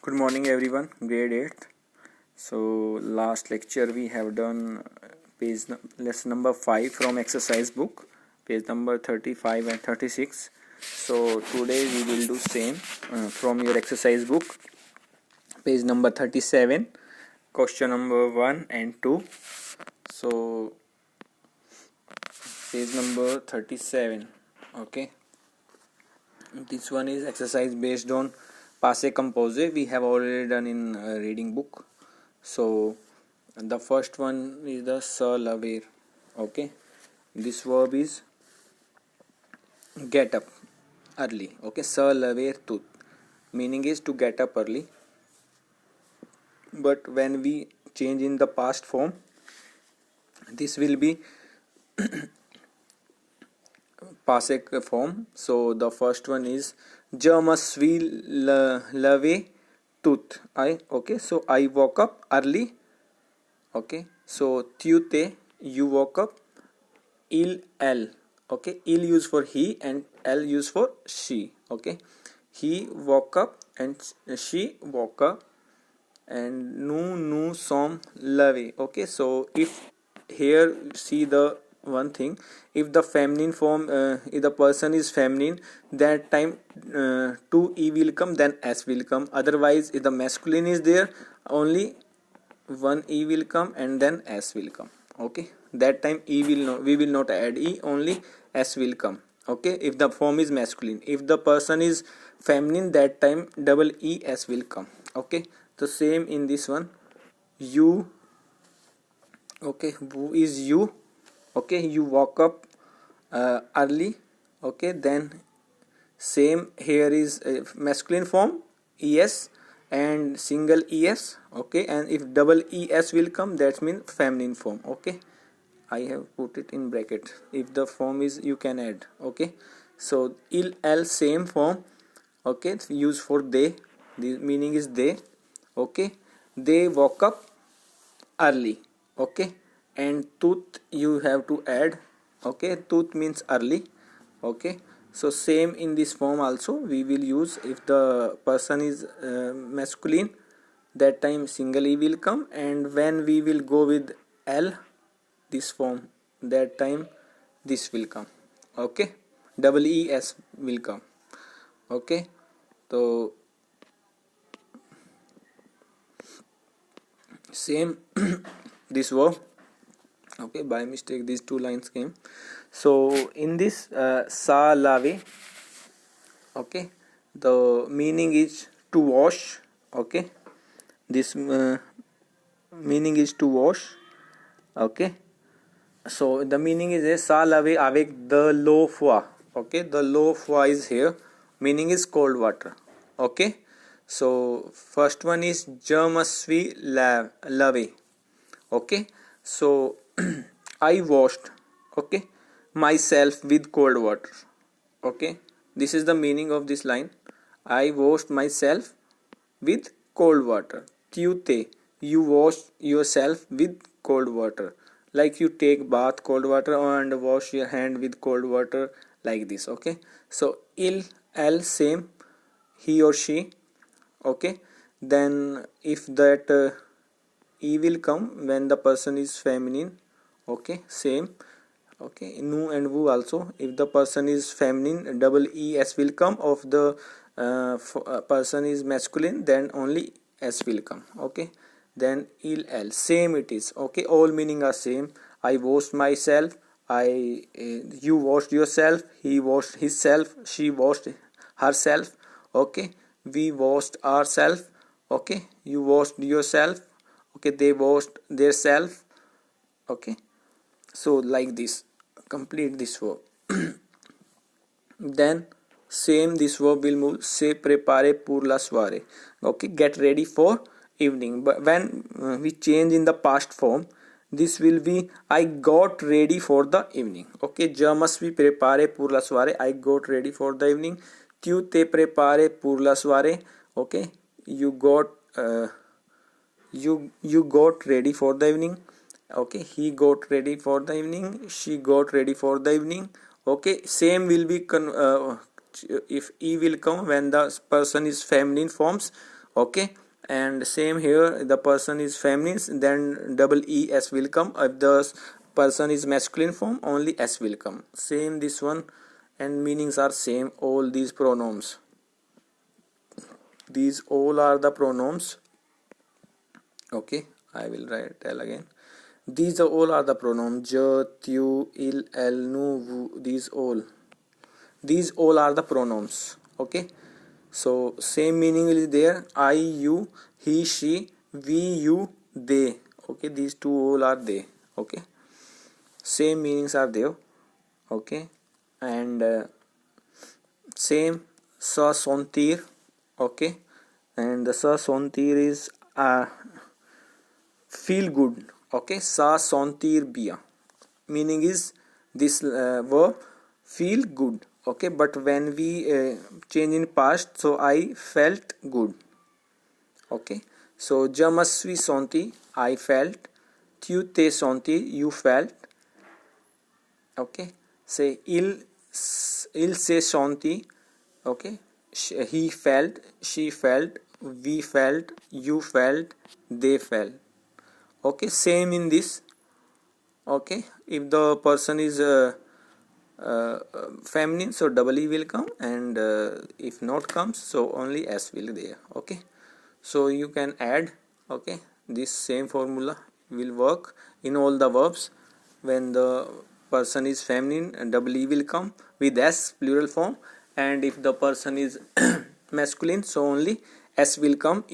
Good morning everyone, grade 8th. So last lecture we have done lesson number 5 from exercise book, page number 35 and 36. So today we will do same from your exercise book, page number 37, question number 1 and 2. So page number 37, okay. This one is exercise based on passé composé. We have already done in reading book. So the first one is the se lever. Okay, this verb is get up early. Okay, se lever tôt, meaning is to get up early. But when we change in the past form, this will be passé form. So the first one is je me suis levé tôt. Okay, so I woke up early. Okay, so tu t'es, you woke up. Il, elle. Okay, il used for he and elle used for she. Okay, he woke up and she woke up. And nous sommes levés. Okay, so if here see the one thing, if the feminine form, if the person is feminine, that time two e will come, then s will come. Otherwise if the masculine is there, only one e will come and then s will come. Okay, that time e will not, we will not add e, only s will come. Okay, if the form is masculine. If the person is feminine, that time double e s will come. Okay, the same in this one, you. Okay, who is you? Okay, you woke up early. Okay, then same here is masculine form es and single es. Okay, and if double es will come, that means feminine form. Okay, I have put it in bracket. If the form is, you can add. Okay, so il, el, same form. Okay, it's used for they. The meaning is they. Okay, they woke up early. Okay, and tooth you have to add. Okay, tooth means early. Okay, so same in this form also we will use. If the person is masculine, that time single e will come, and when we will go with l, this form, that time this will come. Okay, double es will come. Okay, so same this verb. Okay, by mistake these two lines came. So in this sa lave, okay, the meaning is to wash. Okay, this meaning is to wash. Okay, so the meaning is sa lave avec de l'eau froide. Okay, the l'eau froide is here, meaning is cold water. Okay, so first one is je me suis lavé. Okay, so I washed, okay, myself with cold water. Okay, this is the meaning of this line. I washed myself with cold water. Tu t'es, you wash yourself with cold water. Like you take bath cold water and wash your hand with cold water, like this. Okay, so il, elle, same, he or she. Okay, then if that e will come when the person is feminine. Okay, same. Okay, nu and vu also, if the person is feminine, double es will come. Of the person is masculine, then only s will come. Okay, then il, el, same it is. Okay, all meaning are same. I washed myself, you washed yourself, he washed himself, she washed herself. Okay, we washed ourselves. Okay, you washed yourself. Okay, they washed their self. Okay, so like this, complete this verb. Then same this verb will move, se prepare pour la soirée. Okay, get ready for evening. But when we change in the past form, this will be I got ready for the evening. Okay, je me suis préparé pour la soirée, I got ready for the evening. Tu t'es préparé pour la soirée. Okay, you got you got ready for the evening. Okay, he got ready for the evening, she got ready for the evening. Okay, same will be if e will come when the person is feminine forms. Okay, and same here, the person is feminine, then double es will come. If the person is masculine form, only s will come. Same this one, and meanings are same. All these pronoms, these all are the pronoms. Okay, I will tell again. These are all are the pronoms. Je, tu, il, elle, nous, vous. These all are the pronoms. Okay, so same meaning is there. I, you, he, she, we, you, they. Okay, these two all are they. Okay, same meanings are there. Okay, and same sa sontir. Okay, and the sa sontir is feel good. Okay, sa sontir bia, meaning is this verb feel good. Okay, but when we change in past, so I felt good. Okay, so je me suis senti, I felt. Tu t'es senti, you felt. Okay, say il s'est senti. Okay, he felt, she felt, we felt, you felt, they felt. Okay, same in this. Okay, if the person is feminine, so double e will come, and if not comes, so only s will there. Okay, so you can add. Okay, this same formula will work in all the verbs. When the person is feminine, double e will come with s plural form, and if the person is masculine, so only s will come,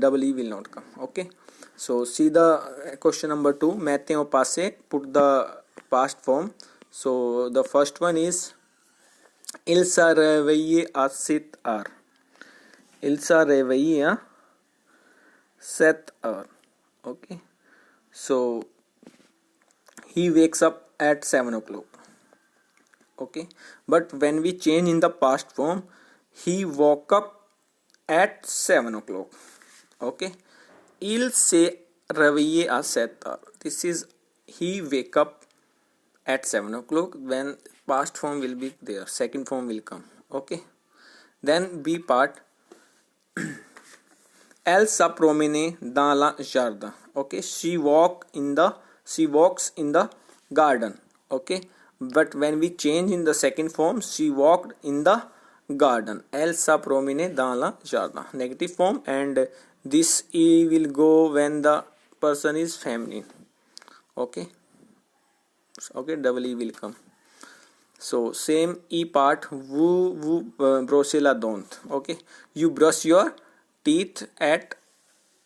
double e will not come. Okay, so see the question number 2. Mettez au passé, put the past form. So the first one is il s'est réveillé à 7 heures. Il s'est réveillé à 7 heures. Okay, so he wakes up at 7 o'clock. Okay, but when we change in the past form, he woke up at 7 o'clock. Okay, il s'est réveillé à 7 heures. This is he wake up at 7 o'clock. When past form will be there, second form will come. Okay, then B part. Elle se promenait dans la jardin. Okay, she walks in the garden. Okay, but when we change in the second form, she walked in the garden. Elle se promenait dans la jardin. Negative form, and this e will go when the person is feminine. Okay, double e will come. So same e part. Vous brossez la dent. Okay, you brush your teeth at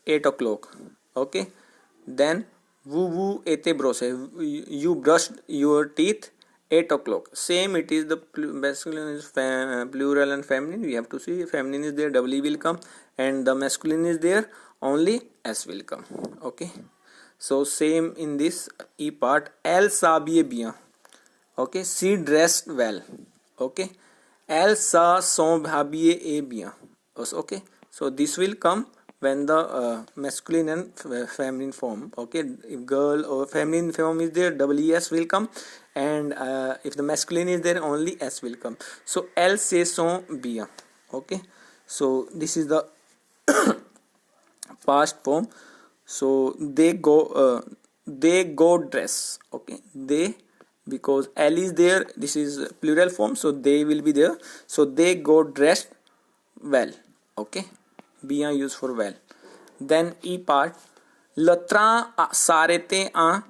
8 o'clock. Okay, then vous étiez brossé, you brushed your teeth 8 o'clock. Same, it is the masculine is plural and feminine. We have to see feminine is there, double e will come, and the masculine is there, only s will come. Okay, so same in this e part. Elle s'habillait bien. Okay, she dressed well. Okay, elle s'habillait bien. Okay, so this will come when the masculine and feminine form. Okay, if girl or feminine form is there, double es will come, and if the masculine is there, only s will come. So elle se sont bien. Okay, so this is the past form. So they go dress. Okay, they, because L is there, this is plural form, so they will be there. So they go dressed well. Okay, bien used for well. Then e part. Le train s'arrêtait en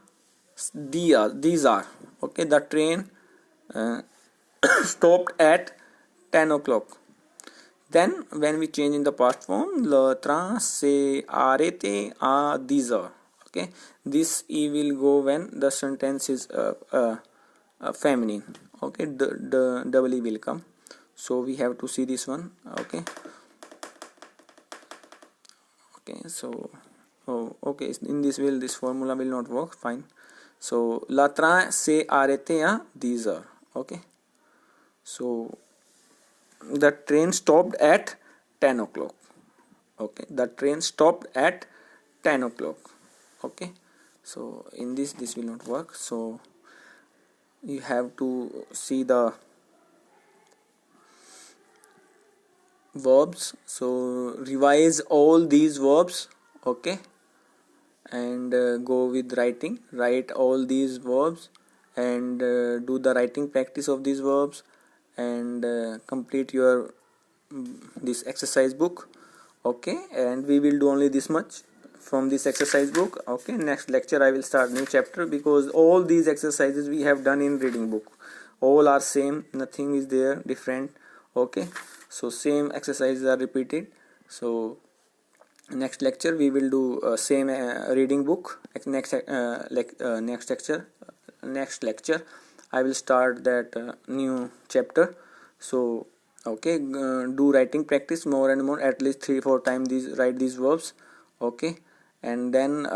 these are. Okay, the train stopped at 10 o'clock. Then when we change in the past form, le train s'est arrêté à 10 heures. Okay, this e will go when the sentence is feminine. Okay, the double e will come. So we have to see this one. Okay, so okay, in this will, this formula will not work. Fine. So la train s'est arrêté à 10 heures. Okay, so the train stopped at 10 o'clock. Okay, the train stopped at 10 o'clock. Okay, so in this will not work. So you have to see the verbs. So revise all these verbs, okay, and go with writing. Write all these verbs and do the writing practice of these verbs, and complete your this exercise book, okay. And we will do only this much from this exercise book, okay. Next lecture I will start new chapter, because all these exercises we have done in reading book, all are same, nothing is there different, okay. So same exercises are repeated. So next lecture we will do same reading book. Next lecture I will start that new chapter. So okay, do writing practice more and more, at least 3-4 times these, write these verbs, okay. And then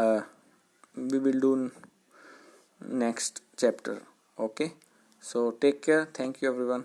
we will do next chapter, okay. So take care, thank you everyone.